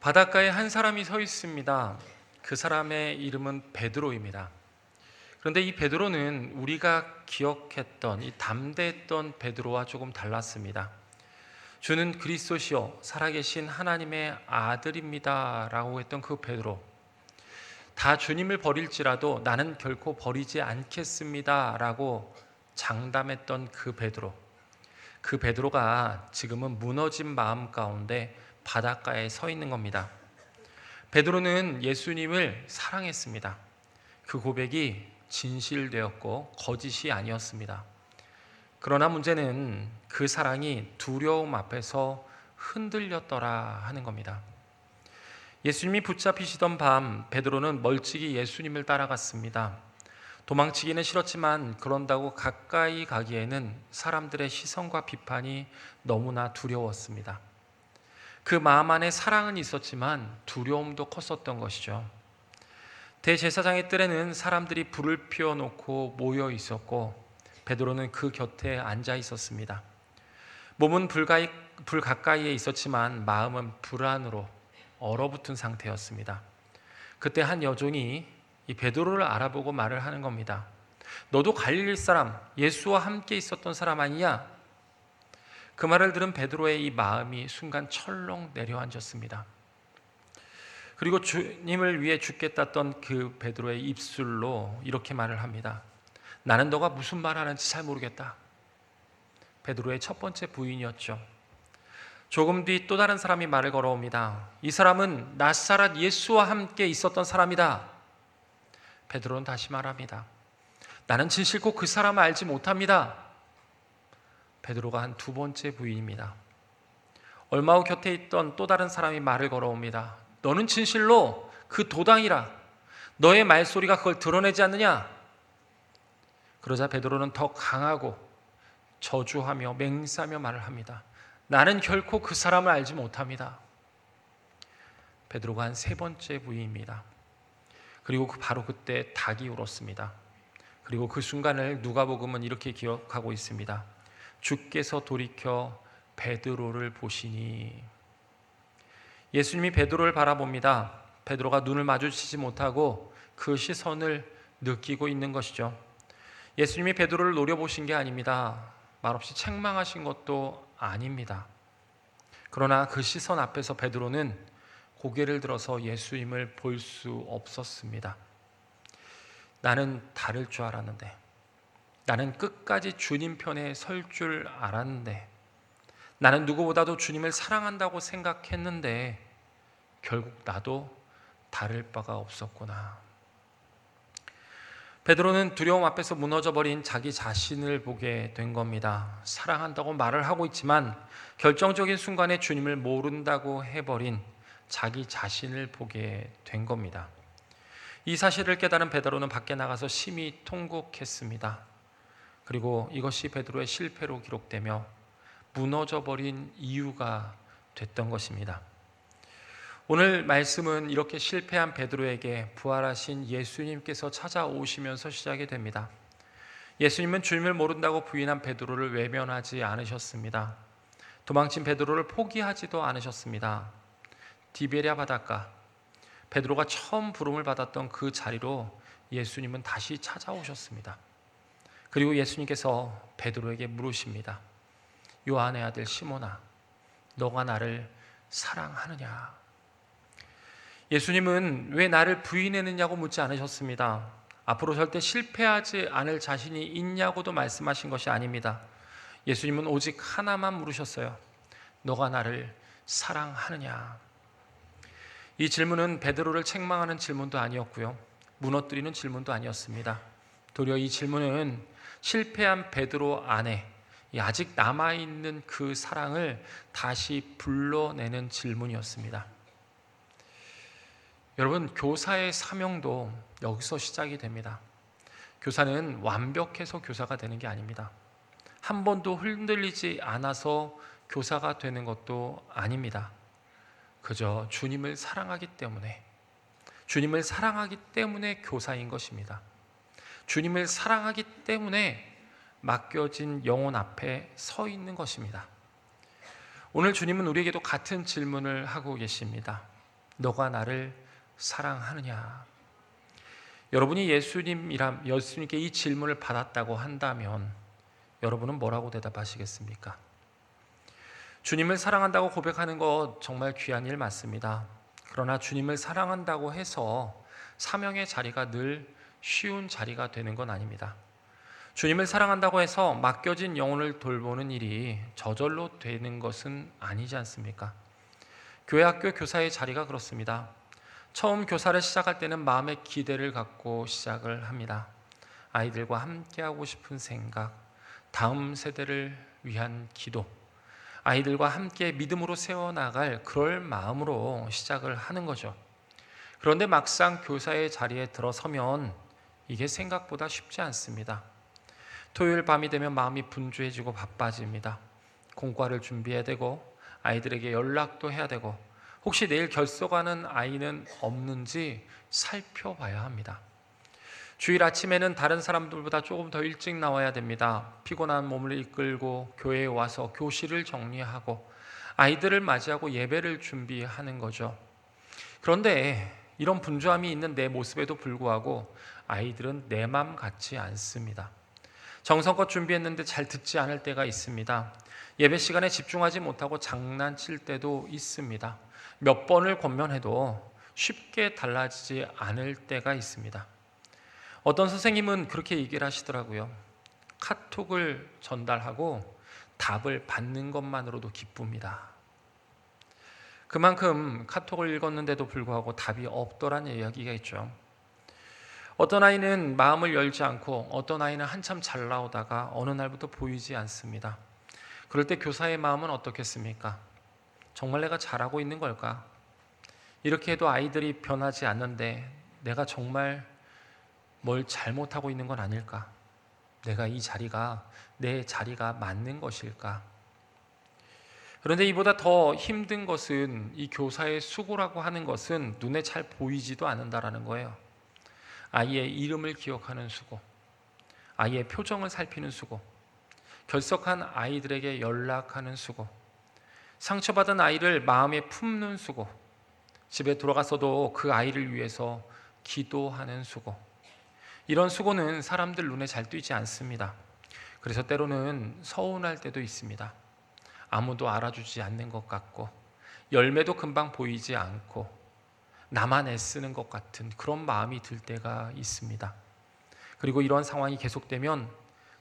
바닷가에 한 사람이 서 있습니다. 그 사람의 이름은 베드로입니다. 그런데 이 베드로는 우리가 기억했던 이 담대했던 베드로와 조금 달랐습니다. 주는 그리스도시요 살아계신 하나님의 아들입니다 라고 했던 그 베드로, 다 주님을 버릴지라도 나는 결코 버리지 않겠습니다 라고 장담했던 그 베드로, 그 베드로가 지금은 무너진 마음 가운데 바닷가에 서 있는 겁니다. 베드로는 예수님을 사랑했습니다. 그 고백이 진실되었고 거짓이 아니었습니다. 그러나 문제는 그 사랑이 두려움 앞에서 흔들렸더라 하는 겁니다. 예수님이 붙잡히시던 밤, 베드로는 멀찍이 예수님을 따라갔습니다. 도망치기는 싫었지만 그런다고 가까이 가기에는 사람들의 시선과 비판이 너무나 두려웠습니다. 그 마음 안에 사랑은 있었지만 두려움도 컸었던 것이죠. 대제사장의 뜰에는 사람들이 불을 피워놓고 모여 있었고 베드로는 그 곁에 앉아 있었습니다. 몸은 불 가까이에 있었지만 마음은 불안으로 얼어붙은 상태였습니다. 그때 한 여종이 이 베드로를 알아보고 말을 하는 겁니다. 너도 갈릴리 사람, 예수와 함께 있었던 사람 아니냐? 그 말을 들은 베드로의 이 마음이 순간 철렁 내려앉았습니다. 그리고 주님을 위해 죽겠다던 그 베드로의 입술로 이렇게 말을 합니다. 나는 너가 무슨 말 하는지 잘 모르겠다. 베드로의 첫 번째 부인이었죠. 조금 뒤 또 다른 사람이 말을 걸어옵니다. 이 사람은 나사렛 예수와 함께 있었던 사람이다. 베드로는 다시 말합니다. 나는 진실코 그 사람을 알지 못합니다. 베드로가 한 두 번째 부인입니다. 얼마 후 곁에 있던 또 다른 사람이 말을 걸어옵니다. 너는 진실로 그 도당이라. 너의 말소리가 그걸 드러내지 않느냐? 그러자 베드로는 더 강하고 저주하며 맹세하며 말을 합니다. 나는 결코 그 사람을 알지 못합니다. 베드로가 한 세 번째 부인입니다. 그리고 바로 그때 닭이 울었습니다. 그리고 그 순간을 누가복음은 이렇게 기억하고 있습니다. 주께서 돌이켜 베드로를 보시니. 예수님이 베드로를 바라봅니다. 베드로가 눈을 마주치지 못하고 그 시선을 느끼고 있는 것이죠. 예수님이 베드로를 노려보신 게 아닙니다. 말없이 책망하신 것도 아닙니다. 그러나 그 시선 앞에서 베드로는 고개를 들어서 예수님을 볼 수 없었습니다. 나는 다를 줄 알았는데, 나는 끝까지 주님 편에 설 줄 알았는데, 나는 누구보다도 주님을 사랑한다고 생각했는데 결국 나도 다를 바가 없었구나. 베드로는 두려움 앞에서 무너져버린 자기 자신을 보게 된 겁니다. 사랑한다고 말을 하고 있지만 결정적인 순간에 주님을 모른다고 해버린 자기 자신을 보게 된 겁니다. 이 사실을 깨달은 베드로는 밖에 나가서 심히 통곡했습니다. 그리고 이것이 베드로의 실패로 기록되며 무너져버린 이유가 됐던 것입니다. 오늘 말씀은 이렇게 실패한 베드로에게 부활하신 예수님께서 찾아오시면서 시작이 됩니다. 예수님은 주님을 모른다고 부인한 베드로를 외면하지 않으셨습니다. 도망친 베드로를 포기하지도 않으셨습니다. 디베랴 바닷가, 베드로가 처음 부름을 받았던 그 자리로 예수님은 다시 찾아오셨습니다. 그리고 예수님께서 베드로에게 물으십니다. 요한의 아들 시몬아, 너가 나를 사랑하느냐? 예수님은 왜 나를 부인했느냐고 묻지 않으셨습니다. 앞으로 절대 실패하지 않을 자신이 있냐고도 말씀하신 것이 아닙니다. 예수님은 오직 하나만 물으셨어요. 너가 나를 사랑하느냐? 이 질문은 베드로를 책망하는 질문도 아니었고요, 무너뜨리는 질문도 아니었습니다. 도리어 이 질문은 실패한 베드로 안에 아직 남아있는 그 사랑을 다시 불러내는 질문이었습니다. 여러분, 교사의 사명도 여기서 시작이 됩니다. 교사는 완벽해서 교사가 되는 게 아닙니다. 한 번도 흔들리지 않아서 교사가 되는 것도 아닙니다. 그저 주님을 사랑하기 때문에 교사인 것입니다. 주님을 사랑하기 때문에 맡겨진 영혼 앞에 서 있는 것입니다. 오늘 주님은 우리에게도 같은 질문을 하고 계십니다. 너가 나를 사랑하느냐? 여러분이 예수님께 이 질문을 받았다고 한다면 여러분은 뭐라고 대답하시겠습니까? 주님을 사랑한다고 고백하는 것 정말 귀한 일 맞습니다. 그러나 주님을 사랑한다고 해서 사명의 자리가 늘 쉬운 자리가 되는 건 아닙니다. 주님을 사랑한다고 해서 맡겨진 영혼을 돌보는 일이 저절로 되는 것은 아니지 않습니까? 교회 학교 교사의 자리가 그렇습니다. 처음 교사를 시작할 때는 마음의 기대를 갖고 시작을 합니다. 아이들과 함께하고 싶은 생각, 다음 세대를 위한 기도, 아이들과 함께 믿음으로 세워나갈 그럴 마음으로 시작을 하는 거죠. 그런데 막상 교사의 자리에 들어서면 이게 생각보다 쉽지 않습니다. 토요일 밤이 되면 마음이 분주해지고 바빠집니다. 공과를 준비해야 되고 아이들에게 연락도 해야 되고 혹시 내일 결석하는 아이는 없는지 살펴봐야 합니다. 주일 아침에는 다른 사람들보다 조금 더 일찍 나와야 됩니다. 피곤한 몸을 이끌고 교회에 와서 교실을 정리하고 아이들을 맞이하고 예배를 준비하는 거죠. 그런데 이런 분주함이 있는 내 모습에도 불구하고 아이들은 내 맘 같지 않습니다. 정성껏 준비했는데 잘 듣지 않을 때가 있습니다. 예배 시간에 집중하지 못하고 장난칠 때도 있습니다. 몇 번을 권면해도 쉽게 달라지지 않을 때가 있습니다. 어떤 선생님은 그렇게 얘기를 하시더라고요. 카톡을 전달하고 답을 받는 것만으로도 기쁩니다. 그만큼 카톡을 읽었는데도 불구하고 답이 없더라는 이야기가 있죠. 어떤 아이는 마음을 열지 않고 어떤 아이는 한참 잘 나오다가 어느 날부터 보이지 않습니다. 그럴 때 교사의 마음은 어떻겠습니까? 정말 내가 잘하고 있는 걸까? 이렇게 해도 아이들이 변하지 않는데 내가 정말 뭘 잘못하고 있는 건 아닐까? 내가 내 자리가 맞는 것일까? 그런데 이보다 더 힘든 것은 이 교사의 수고라고 하는 것은 눈에 잘 보이지도 않는다라는 거예요. 아이의 이름을 기억하는 수고, 아이의 표정을 살피는 수고, 결석한 아이들에게 연락하는 수고, 상처받은 아이를 마음에 품는 수고, 집에 돌아가서도 그 아이를 위해서 기도하는 수고. 이런 수고는 사람들 눈에 잘 띄지 않습니다. 그래서 때로는 서운할 때도 있습니다. 아무도 알아주지 않는 것 같고 열매도 금방 보이지 않고 나만 애쓰는 것 같은 그런 마음이 들 때가 있습니다. 그리고 이런 상황이 계속되면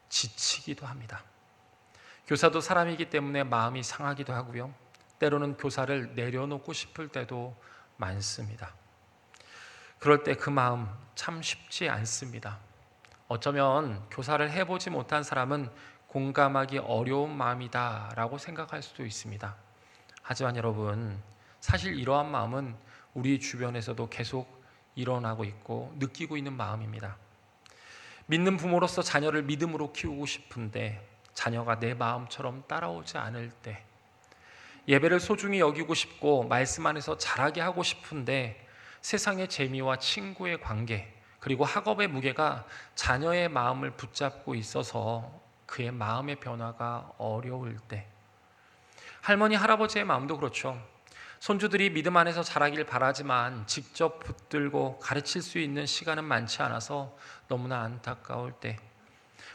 지치기도 합니다. 교사도 사람이기 때문에 마음이 상하기도 하고요. 때로는 교사를 내려놓고 싶을 때도 많습니다. 그럴 때 그 마음 참 쉽지 않습니다. 어쩌면 교사를 해보지 못한 사람은 공감하기 어려운 마음이다라고 생각할 수도 있습니다. 하지만 여러분, 사실 이러한 마음은 우리 주변에서도 계속 일어나고 있고 느끼고 있는 마음입니다. 믿는 부모로서 자녀를 믿음으로 키우고 싶은데 자녀가 내 마음처럼 따라오지 않을 때, 예배를 소중히 여기고 싶고 말씀 안에서 잘하게 하고 싶은데 세상의 재미와 친구의 관계 그리고 학업의 무게가 자녀의 마음을 붙잡고 있어서 그의 마음의 변화가 어려울 때, 할머니 할아버지의 마음도 그렇죠. 손주들이 믿음 안에서 자라길 바라지만 직접 붙들고 가르칠 수 있는 시간은 많지 않아서 너무나 안타까울 때,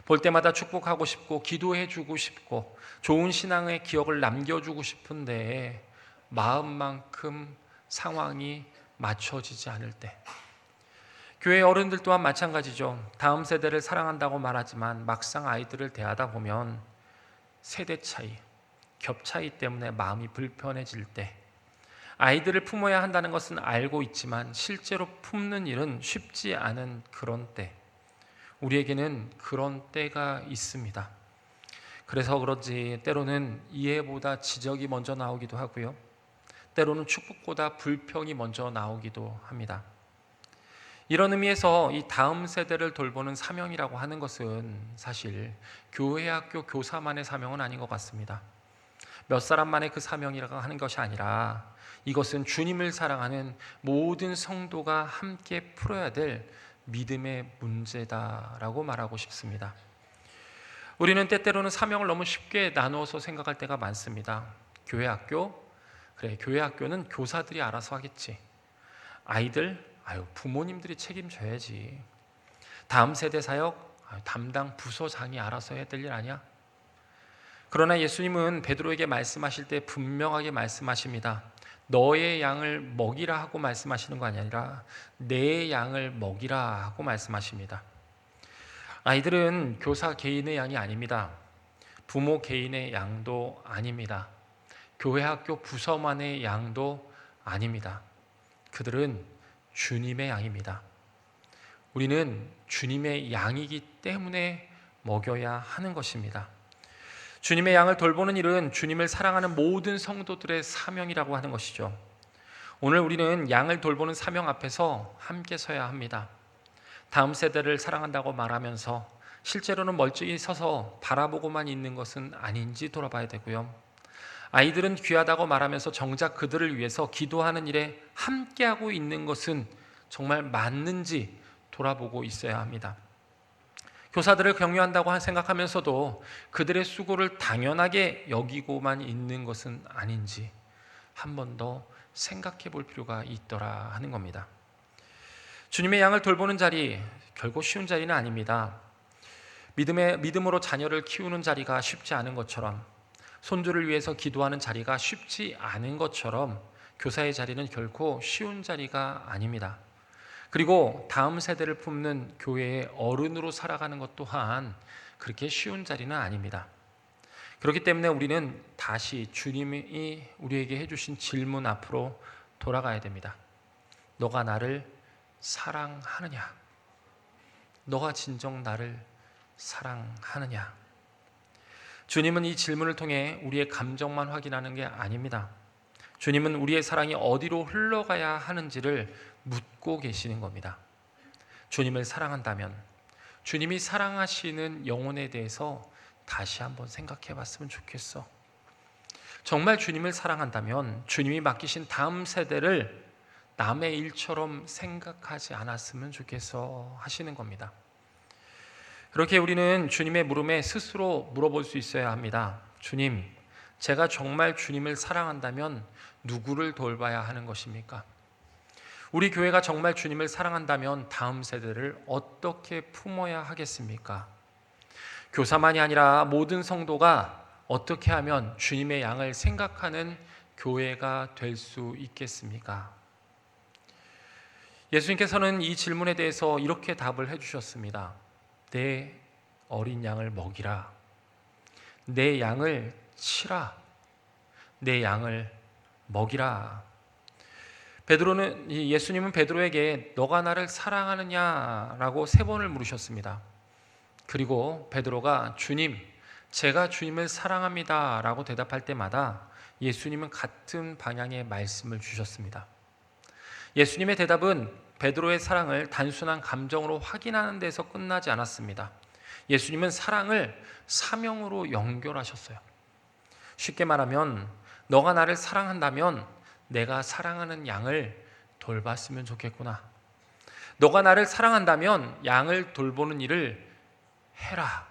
볼 때마다 축복하고 싶고 기도해주고 싶고 좋은 신앙의 기억을 남겨주고 싶은데 마음만큼 상황이 맞춰지지 않을 때, 교회 어른들 또한 마찬가지죠. 다음 세대를 사랑한다고 말하지만 막상 아이들을 대하다 보면 세대 차이, 겹 차이 때문에 마음이 불편해질 때, 아이들을 품어야 한다는 것은 알고 있지만 실제로 품는 일은 쉽지 않은 그런 때, 우리에게는 그런 때가 있습니다. 그래서 그런지 때로는 이해보다 지적이 먼저 나오기도 하고요. 때로는 축복보다 불평이 먼저 나오기도 합니다. 이런 의미에서 이 다음 세대를 돌보는 사명이라고 하는 것은 사실 교회 학교 교사만의 사명은 아닌 것 같습니다. 몇 사람만의 그 사명이라고 하는 것이 아니라 이것은 주님을 사랑하는 모든 성도가 함께 풀어야 될 믿음의 문제다라고 말하고 싶습니다. 우리는 때때로는 사명을 너무 쉽게 나누어서 생각할 때가 많습니다. 교회 학교? 그래, 교회 학교는 교사들이 알아서 하겠지. 아이들, 부모님들이 책임져야지. 다음 세대 사역, 담당 부서장이 알아서 해야 될 일 아니야? 그러나 예수님은 베드로에게 말씀하실 때 분명하게 말씀하십니다. 너의 양을 먹이라 하고 말씀하시는 거 아니라 내 양을 먹이라 하고 말씀하십니다. 아이들은 교사 개인의 양이 아닙니다. 부모 개인의 양도 아닙니다. 교회 학교 부서만의 양도 아닙니다. 그들은 주님의 양입니다. 우리는 주님의 양이기 때문에 먹여야 하는 것입니다. 주님의 양을 돌보는 일은 주님을 사랑하는 모든 성도들의 사명이라고 하는 것이죠. 오늘 우리는 양을 돌보는 사명 앞에서 함께 서야 합니다. 다음 세대를 사랑한다고 말하면서 실제로는 멀찍이 서서 바라보고만 있는 것은 아닌지 돌아봐야 되고요. 아이들은 귀하다고 말하면서 정작 그들을 위해서 기도하는 일에 함께하고 있는 것은 정말 맞는지 돌아보고 있어야 합니다. 교사들을 격려한다고 생각하면서도 그들의 수고를 당연하게 여기고만 있는 것은 아닌지 한 번 더 생각해 볼 필요가 있더라 하는 겁니다. 주님의 양을 돌보는 자리, 결코 쉬운 자리는 아닙니다. 믿음으로 자녀를 키우는 자리가 쉽지 않은 것처럼, 손주를 위해서 기도하는 자리가 쉽지 않은 것처럼 교사의 자리는 결코 쉬운 자리가 아닙니다. 그리고 다음 세대를 품는 교회의 어른으로 살아가는 것 또한 그렇게 쉬운 자리는 아닙니다. 그렇기 때문에 우리는 다시 주님이 우리에게 해주신 질문 앞으로 돌아가야 됩니다. 너가 나를 사랑하느냐? 너가 진정 나를 사랑하느냐? 주님은 이 질문을 통해 우리의 감정만 확인하는 게 아닙니다. 주님은 우리의 사랑이 어디로 흘러가야 하는지를 묻고 계시는 겁니다. 주님을 사랑한다면 주님이 사랑하시는 영혼에 대해서 다시 한번 생각해 봤으면 좋겠어. 정말 주님을 사랑한다면 주님이 맡기신 다음 세대를 남의 일처럼 생각하지 않았으면 좋겠어 하시는 겁니다. 그렇게 우리는 주님의 물음에 스스로 물어볼 수 있어야 합니다. 주님, 제가 정말 주님을 사랑한다면 누구를 돌봐야 하는 것입니까? 우리 교회가 정말 주님을 사랑한다면 다음 세대를 어떻게 품어야 하겠습니까? 교사만이 아니라 모든 성도가 어떻게 하면 주님의 양을 생각하는 교회가 될 수 있겠습니까? 예수님께서는 이 질문에 대해서 이렇게 답을 해주셨습니다. 내 어린 양을 먹이라. 내 양을 치라. 내 양을 먹이라. 예수님은 베드로에게 너가 나를 사랑하느냐라고 3번을 물으셨습니다. 그리고 베드로가 주님, 제가 주님을 사랑합니다 라고 대답할 때마다 예수님은 같은 방향의 말씀을 주셨습니다. 예수님의 대답은 베드로의 사랑을 단순한 감정으로 확인하는 데서 끝나지 않았습니다. 예수님은 사랑을 사명으로 연결하셨어요. 쉽게 말하면 너가 나를 사랑한다면 내가 사랑하는 양을 돌봤으면 좋겠구나. 너가 나를 사랑한다면 양을 돌보는 일을 해라.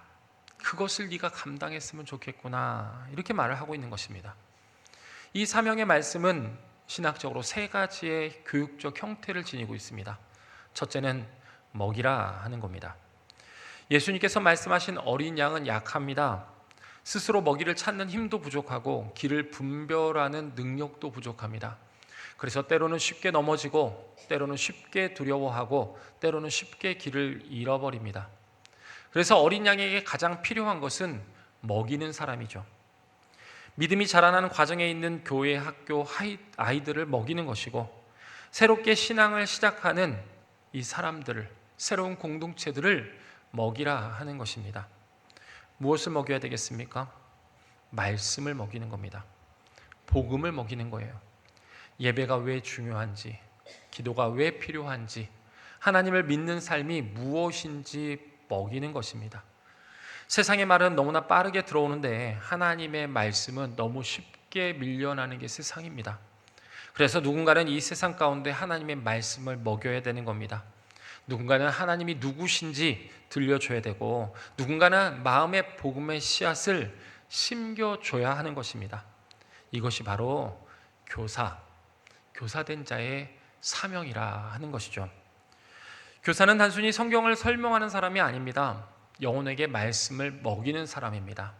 그것을 네가 감당했으면 좋겠구나. 이렇게 말을 하고 있는 것입니다. 이 사명의 말씀은 신학적으로 3가지의 교육적 형태를 지니고 있습니다. 첫째는 먹이라 하는 겁니다. 예수님께서 말씀하신 어린 양은 약합니다. 스스로 먹이를 찾는 힘도 부족하고 길을 분별하는 능력도 부족합니다. 그래서 때로는 쉽게 넘어지고 때로는 쉽게 두려워하고 때로는 쉽게 길을 잃어버립니다. 그래서 어린 양에게 가장 필요한 것은 먹이는 사람이죠. 믿음이 자라나는 과정에 있는 교회, 학교, 아이들을 먹이는 것이고 새롭게 신앙을 시작하는 이 사람들을, 새로운 공동체들을 먹이라 하는 것입니다. 무엇을 먹여야 되겠습니까? 말씀을 먹이는 겁니다. 복음을 먹이는 거예요. 예배가 왜 중요한지, 기도가 왜 필요한지, 하나님을 믿는 삶이 무엇인지 먹이는 것입니다. 세상의 말은 너무나 빠르게 들어오는데 하나님의 말씀은 너무 쉽게 밀려나는 게 세상입니다. 그래서 누군가는 이 세상 가운데 하나님의 말씀을 먹여야 되는 겁니다. 누군가는 하나님이 누구신지 들려줘야 되고 누군가는 마음의 복음의 씨앗을 심겨줘야 하는 것입니다. 이것이 바로 교사된 자의 사명이라 하는 것이죠. 교사는 단순히 성경을 설명하는 사람이 아닙니다. 영혼에게 말씀을 먹이는 사람입니다.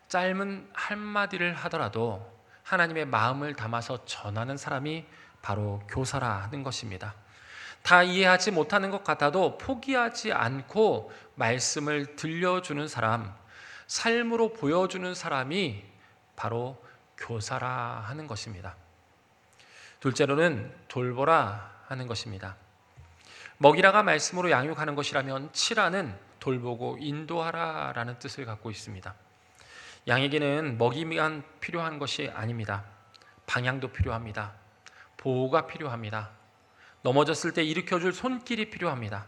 짧은 한마디를 하더라도 하나님의 마음을 담아서 전하는 사람이 바로 교사라 하는 것입니다. 다 이해하지 못하는 것 같아도 포기하지 않고 말씀을 들려주는 사람, 삶으로 보여주는 사람이 바로 교사라 하는 것입니다. 둘째로는 돌보라 하는 것입니다. 먹이라가 말씀으로 양육하는 것이라면 치라는 돌보고 인도하라 라는 뜻을 갖고 있습니다. 양에게는 먹이만 필요한 것이 아닙니다. 방향도 필요합니다. 보호가 필요합니다. 넘어졌을 때 일으켜줄 손길이 필요합니다.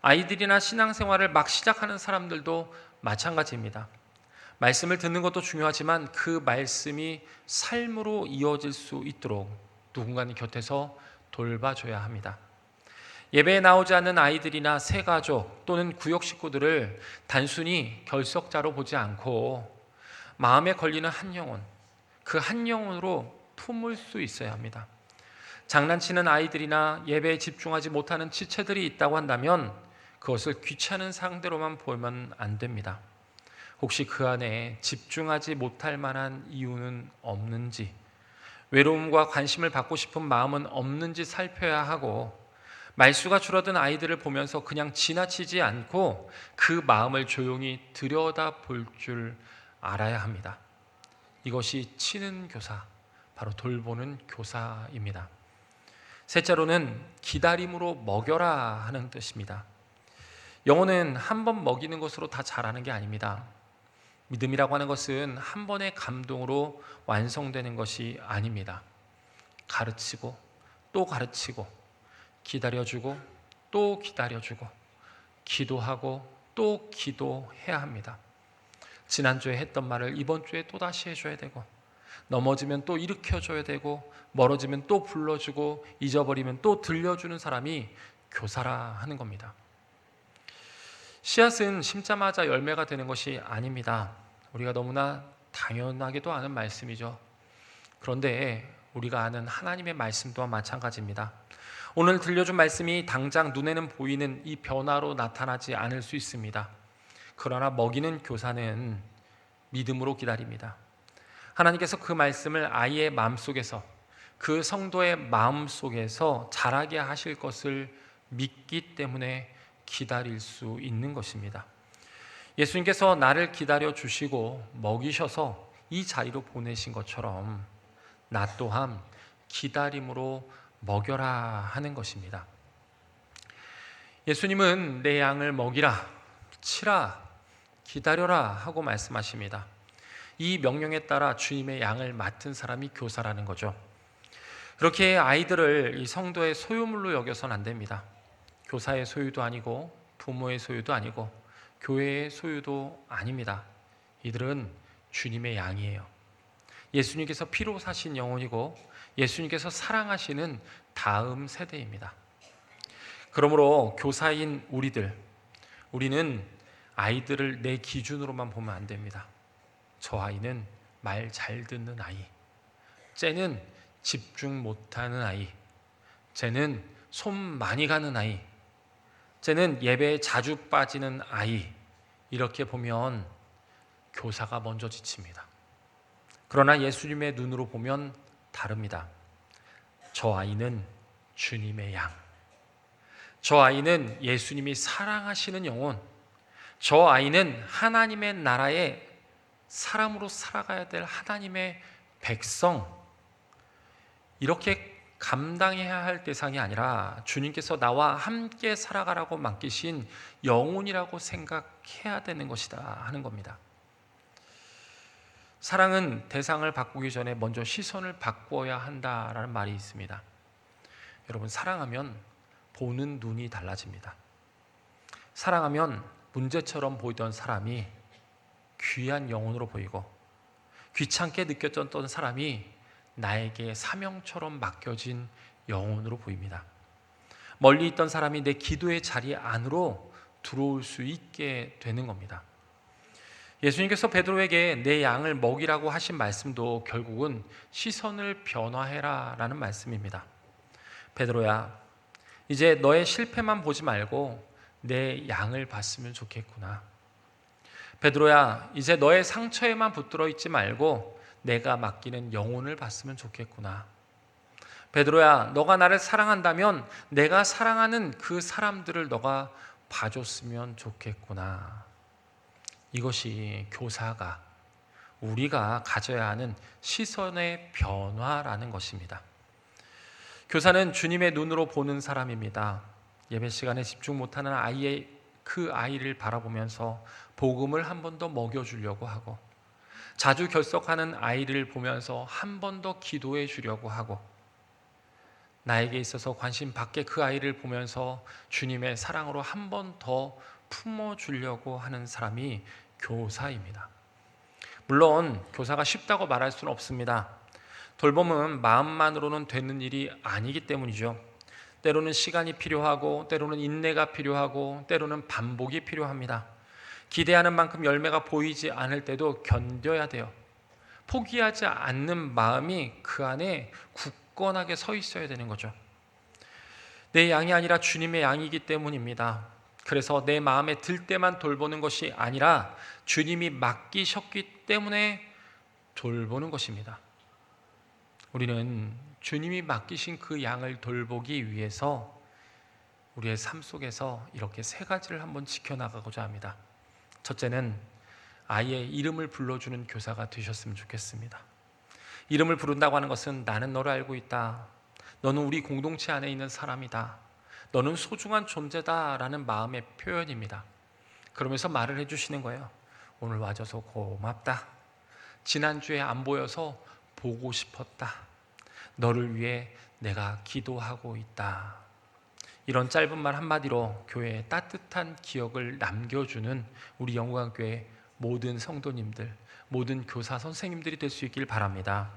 아이들이나 신앙생활을 막 시작하는 사람들도 마찬가지입니다. 말씀을 듣는 것도 중요하지만 그 말씀이 삶으로 이어질 수 있도록 누군가는 곁에서 돌봐줘야 합니다. 예배에 나오지 않는 아이들이나 새가족 또는 구역 식구들을 단순히 결석자로 보지 않고 마음에 걸리는 한 영혼, 그 한 영혼으로 품을 수 있어야 합니다. 장난치는 아이들이나 예배에 집중하지 못하는 지체들이 있다고 한다면 그것을 귀찮은 상대로만 보면 안 됩니다. 혹시 그 안에 집중하지 못할 만한 이유는 없는지, 외로움과 관심을 받고 싶은 마음은 없는지 살펴야 하고, 말수가 줄어든 아이들을 보면서 그냥 지나치지 않고 그 마음을 조용히 들여다볼 줄 알아야 합니다. 이것이 치는 교사, 바로 돌보는 교사입니다. 셋째로는 기다림으로 먹여라 하는 뜻입니다. 영혼은 한 번 먹이는 것으로 다 자라는 게 아닙니다. 믿음이라고 하는 것은 한 번의 감동으로 완성되는 것이 아닙니다. 가르치고 또 가르치고 기다려주고 또 기다려주고 기도하고 또 기도해야 합니다. 지난주에 했던 말을 이번 주에 또다시 해줘야 되고, 넘어지면 또 일으켜줘야 되고, 멀어지면 또 불러주고, 잊어버리면 또 들려주는 사람이 교사라 하는 겁니다. 씨앗은 심자마자 열매가 되는 것이 아닙니다. 우리가 너무나 당연하게도 아는 말씀이죠. 그런데 우리가 아는 하나님의 말씀 또한 마찬가지입니다. 오늘 들려준 말씀이 당장 눈에는 보이는 이 변화로 나타나지 않을 수 있습니다. 그러나 먹이는 교사는 믿음으로 기다립니다. 하나님께서 그 말씀을 아이의 마음속에서, 그 성도의 마음속에서 자라게 하실 것을 믿기 때문에 기다릴 수 있는 것입니다. 예수님께서 나를 기다려 주시고 먹이셔서 이 자리로 보내신 것처럼 나 또한 기다림으로 먹여라 하는 것입니다. 예수님은 내 양을 먹이라, 치라, 기다려라 하고 말씀하십니다. 이 명령에 따라 주님의 양을 맡은 사람이 교사라는 거죠. 그렇게 아이들을 이 성도의 소유물로 여겨서는 안 됩니다. 교사의 소유도 아니고 부모의 소유도 아니고 교회의 소유도 아닙니다. 이들은 주님의 양이에요. 예수님께서 피로 사신 영혼이고 예수님께서 사랑하시는 다음 세대입니다. 그러므로 교사인 우리는 아이들을 내 기준으로만 보면 안 됩니다. 저 아이는 말 잘 듣는 아이, 쟤는 집중 못하는 아이, 쟤는 손 많이 가는 아이, 쟤는 예배에 자주 빠지는 아이, 이렇게 보면 교사가 먼저 지칩니다. 그러나 예수님의 눈으로 보면 다릅니다. 저 아이는 주님의 양, 저 아이는 예수님이 사랑하시는 영혼, 저 아이는 하나님의 나라에 사람으로 살아가야 될 하나님의 백성, 이렇게 감당해야 할 대상이 아니라 주님께서 나와 함께 살아가라고 맡기신 영혼이라고 생각해야 되는 것이다 하는 겁니다. 사랑은 대상을 바꾸기 전에 먼저 시선을 바꾸어야 한다라는 말이 있습니다. 여러분, 사랑하면 보는 눈이 달라집니다. 사랑하면 문제처럼 보이던 사람이 귀한 영혼으로 보이고, 귀찮게 느껴졌던 사람이 나에게 사명처럼 맡겨진 영혼으로 보입니다. 멀리 있던 사람이 내 기도의 자리 안으로 들어올 수 있게 되는 겁니다. 예수님께서 베드로에게 내 양을 먹이라고 하신 말씀도 결국은 시선을 변화해라 라는 말씀입니다. 베드로야, 이제 너의 실패만 보지 말고 내 양을 봤으면 좋겠구나. 베드로야, 이제 너의 상처에만 붙들어 있지 말고 내가 맡기는 영혼을 봤으면 좋겠구나. 베드로야, 너가 나를 사랑한다면 내가 사랑하는 그 사람들을 너가 봐줬으면 좋겠구나. 이것이 교사가, 우리가 가져야 하는 시선의 변화라는 것입니다. 교사는 주님의 눈으로 보는 사람입니다. 예배 시간에 집중 못하는 그 아이를 바라보면서 복음을 한 번 더 먹여주려고 하고, 자주 결석하는 아이를 보면서 한 번 더 기도해 주려고 하고, 나에게 있어서 관심 밖에 그 아이를 보면서 주님의 사랑으로 한 번 더 품어주려고 하는 사람이 교사입니다. 물론 교사가 쉽다고 말할 수는 없습니다. 돌봄은 마음만으로는 되는 일이 아니기 때문이죠. 때로는 시간이 필요하고, 때로는 인내가 필요하고, 때로는 반복이 필요합니다. 기대하는 만큼 열매가 보이지 않을 때도 견뎌야 돼요. 포기하지 않는 마음이 그 안에 굳건하게 서 있어야 되는 거죠. 내 양이 아니라 주님의 양이기 때문입니다. 그래서 내 마음에 들 때만 돌보는 것이 아니라 주님이 맡기셨기 때문에 돌보는 것입니다. 우리는 주님이 맡기신 그 양을 돌보기 위해서 우리의 삶 속에서 이렇게 세 가지를 한번 지켜나가고자 합니다. 첫째는 아이의 이름을 불러주는 교사가 되셨으면 좋겠습니다. 이름을 부른다고 하는 것은 나는 너를 알고 있다, 너는 우리 공동체 안에 있는 사람이다, 너는 소중한 존재다 라는 마음의 표현입니다. 그러면서 말을 해주시는 거예요. 오늘 와줘서 고맙다, 지난주에 안 보여서 보고 싶었다, 너를 위해 내가 기도하고 있다. 이런 짧은 말 한마디로 교회에 따뜻한 기억을 남겨주는 우리 영광교회 모든 성도님들, 모든 교사 선생님들이 될 수 있길 바랍니다.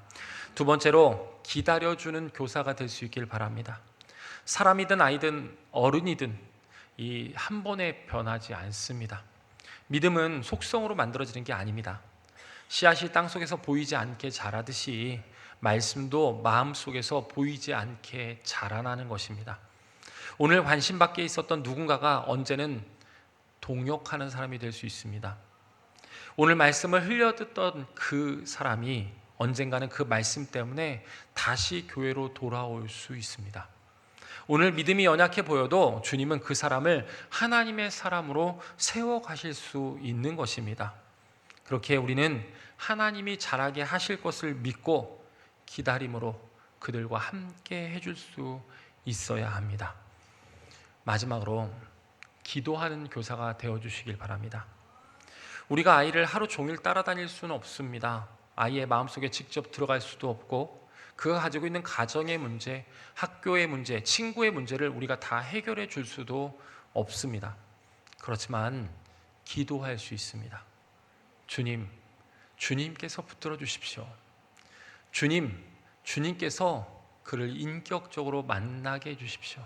두 번째로 기다려주는 교사가 될 수 있길 바랍니다. 사람이든 아이든 어른이든 이 한 번에 변하지 않습니다. 믿음은 속성으로 만들어지는 게 아닙니다. 씨앗이 땅속에서 보이지 않게 자라듯이 말씀도 마음속에서 보이지 않게 자라나는 것입니다. 오늘 관심 밖에 있었던 누군가가 언제는 동역하는 사람이 될 수 있습니다. 오늘 말씀을 흘려듣던 그 사람이 언젠가는 그 말씀 때문에 다시 교회로 돌아올 수 있습니다. 오늘 믿음이 연약해 보여도 주님은 그 사람을 하나님의 사람으로 세워가실 수 있는 것입니다. 그렇게 우리는 하나님이 자라게 하실 것을 믿고 기다림으로 그들과 함께 해줄 수 있어야 합니다. 마지막으로 기도하는 교사가 되어주시길 바랍니다. 우리가 아이를 하루 종일 따라다닐 수는 없습니다. 아이의 마음속에 직접 들어갈 수도 없고, 그가 가지고 있는 가정의 문제, 학교의 문제, 친구의 문제를 우리가 다 해결해 줄 수도 없습니다. 그렇지만 기도할 수 있습니다. 주님께서 붙들어 주십시오. 주님께서 그를 인격적으로 만나게 해주십시오.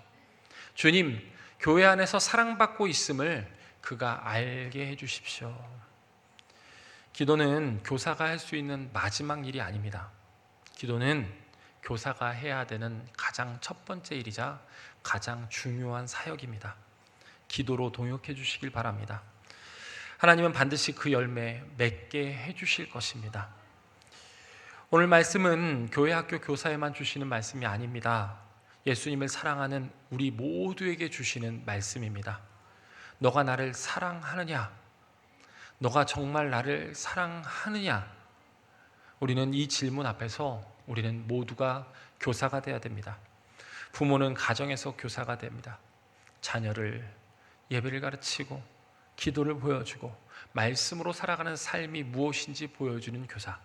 주님, 교회 안에서 사랑받고 있음을 그가 알게 해주십시오. 기도는 교사가 할 수 있는 마지막 일이 아닙니다. 기도는 교사가 해야 되는 가장 첫 번째 일이자 가장 중요한 사역입니다. 기도로 동역해 주시길 바랍니다. 하나님은 반드시 그 열매 맺게 해주실 것입니다. 오늘 말씀은 교회 학교 교사에만 주시는 말씀이 아닙니다. 예수님을 사랑하는 우리 모두에게 주시는 말씀입니다. 너가 나를 사랑하느냐? 너가 정말 나를 사랑하느냐? 우리는 이 질문 앞에서 우리는 모두가 교사가 되어야 됩니다. 부모는 가정에서 교사가 됩니다. 자녀를 예배를 가르치고 기도를 보여주고 말씀으로 살아가는 삶이 무엇인지 보여주는 교사.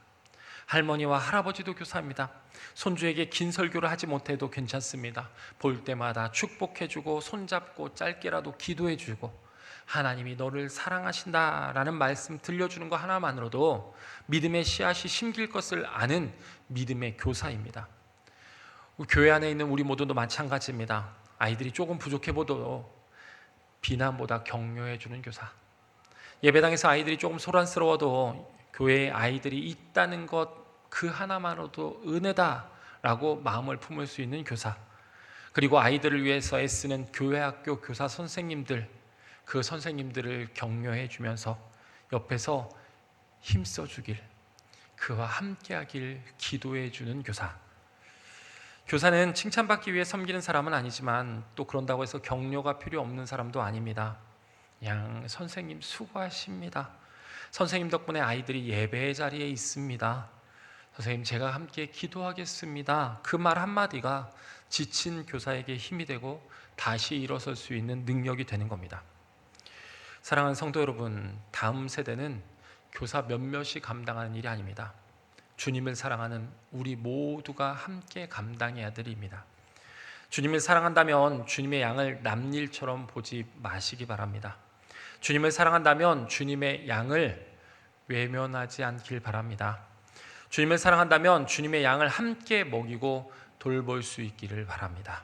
할머니와 할아버지도 교사입니다. 손주에게 긴 설교를 하지 못해도 괜찮습니다. 볼 때마다 축복해주고 손잡고 짧게라도 기도해주고 하나님이 너를 사랑하신다라는 말씀 들려주는 것 하나만으로도 믿음의 씨앗이 심길 것을 아는 믿음의 교사입니다. 교회 안에 있는 우리 모두도 마찬가지입니다. 아이들이 조금 부족해 보도 비난보다 격려해주는 교사. 예배당에서 아이들이 조금 소란스러워도 교회에 아이들이 있다는 것 그 하나만으로도 은혜다라고 마음을 품을 수 있는 교사. 그리고 아이들을 위해서 애쓰는 교회 학교 교사 선생님들, 그 선생님들을 격려해 주면서 옆에서 힘써 주길, 그와 함께하길 기도해 주는 교사. 교사는 칭찬받기 위해 섬기는 사람은 아니지만 또 그런다고 해서 격려가 필요 없는 사람도 아닙니다. 그냥 선생님 수고하십니다. 선생님 덕분에 아이들이 예배의 자리에 있습니다. 선생님 제가 함께 기도하겠습니다. 그 말 한마디가 지친 교사에게 힘이 되고 다시 일어설 수 있는 능력이 되는 겁니다. 사랑하는 성도 여러분, 다음 세대는 교사 몇몇이 감당하는 일이 아닙니다. 주님을 사랑하는 우리 모두가 함께 감당해야 될 일입니다. 주님을 사랑한다면 주님의 양을 남일처럼 보지 마시기 바랍니다. 주님을 사랑한다면 주님의 양을 외면하지 않길 바랍니다. 주님을 사랑한다면 주님의 양을 함께 먹이고 돌볼 수 있기를 바랍니다.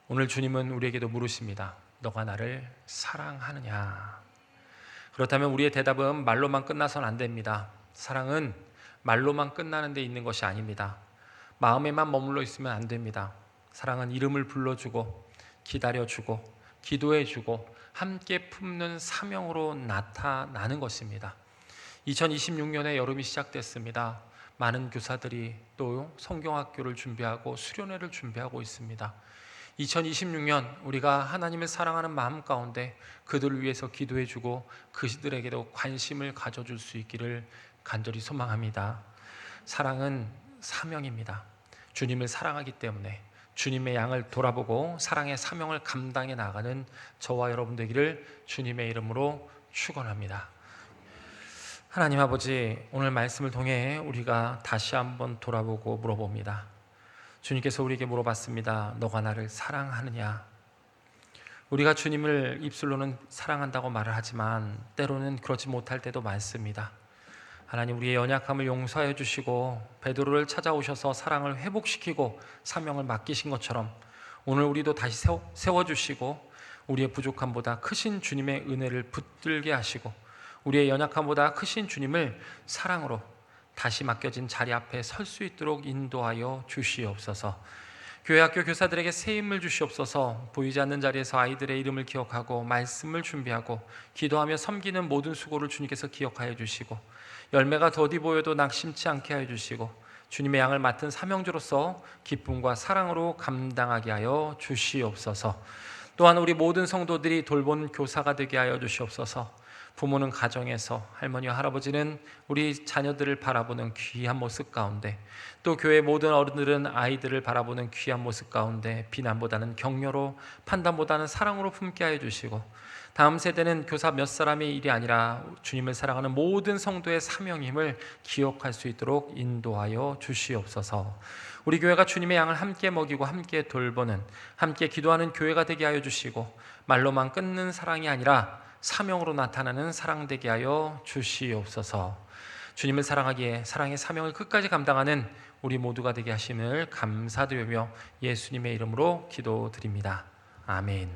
오늘 주님은 우리에게도 물으십니다. 너가 나를 사랑하느냐? 그렇다면 우리의 대답은 말로만 끝나서는 안 됩니다. 사랑은 말로만 끝나는 데 있는 것이 아닙니다. 마음에만 머물러 있으면 안 됩니다. 사랑은 이름을 불러주고 기다려주고 기도해주고 함께 품는 사명으로 나타나는 것입니다. 2026년에 여름이 시작됐습니다. 많은 교사들이 또 성경학교를 준비하고 수련회를 준비하고 있습니다. 2026년 우리가 하나님을 사랑하는 마음 가운데 그들을 위해서 기도해주고 그들에게도 관심을 가져줄 수 있기를 간절히 소망합니다. 사랑은 사명입니다. 주님을 사랑하기 때문에 주님의 양을 돌아보고 사랑의 사명을 감당해 나가는 저와 여러분 되기를 주님의 이름으로 축원합니다. 하나님 아버지, 오늘 말씀을 통해 우리가 다시 한번 돌아보고 물어봅니다. 주님께서 우리에게 물어봤습니다. 너가 나를 사랑하느냐? 우리가 주님을 입술로는 사랑한다고 말을 하지만 때로는 그렇지 못할 때도 많습니다. 하나님, 우리의 연약함을 용서해 주시고 베드로를 찾아오셔서 사랑을 회복시키고 사명을 맡기신 것처럼 오늘 우리도 다시 세워주시고 우리의 부족함보다 크신 주님의 은혜를 붙들게 하시고 우리의 연약함보다 크신 주님을 사랑으로 다시 맡겨진 자리 앞에 설 수 있도록 인도하여 주시옵소서. 교회 학교 교사들에게 새 힘을 주시옵소서. 보이지 않는 자리에서 아이들의 이름을 기억하고 말씀을 준비하고 기도하며 섬기는 모든 수고를 주님께서 기억하여 주시고 열매가 더디 보여도 낙심치 않게 하여 주시고 주님의 양을 맡은 사명주로서 기쁨과 사랑으로 감당하게 하여 주시옵소서. 또한 우리 모든 성도들이 돌본 교사가 되게 하여 주시옵소서. 부모는 가정에서, 할머니와 할아버지는 우리 자녀들을 바라보는 귀한 모습 가운데, 또 교회 모든 어른들은 아이들을 바라보는 귀한 모습 가운데 비난보다는 격려로, 판단보다는 사랑으로 품게 하여 주시고 다음 세대는 교사 몇 사람의 일이 아니라 주님을 사랑하는 모든 성도의 사명임을 기억할 수 있도록 인도하여 주시옵소서. 우리 교회가 주님의 양을 함께 먹이고 함께 돌보는, 함께 기도하는 교회가 되게 하여 주시고 말로만 끊는 사랑이 아니라 사명으로 나타나는 사랑 되게 하여 주시옵소서. 주님을 사랑하기에 사랑의 사명을 끝까지 감당하는 우리 모두가 되게 하심을 감사드리며 예수님의 이름으로 기도드립니다. 아멘.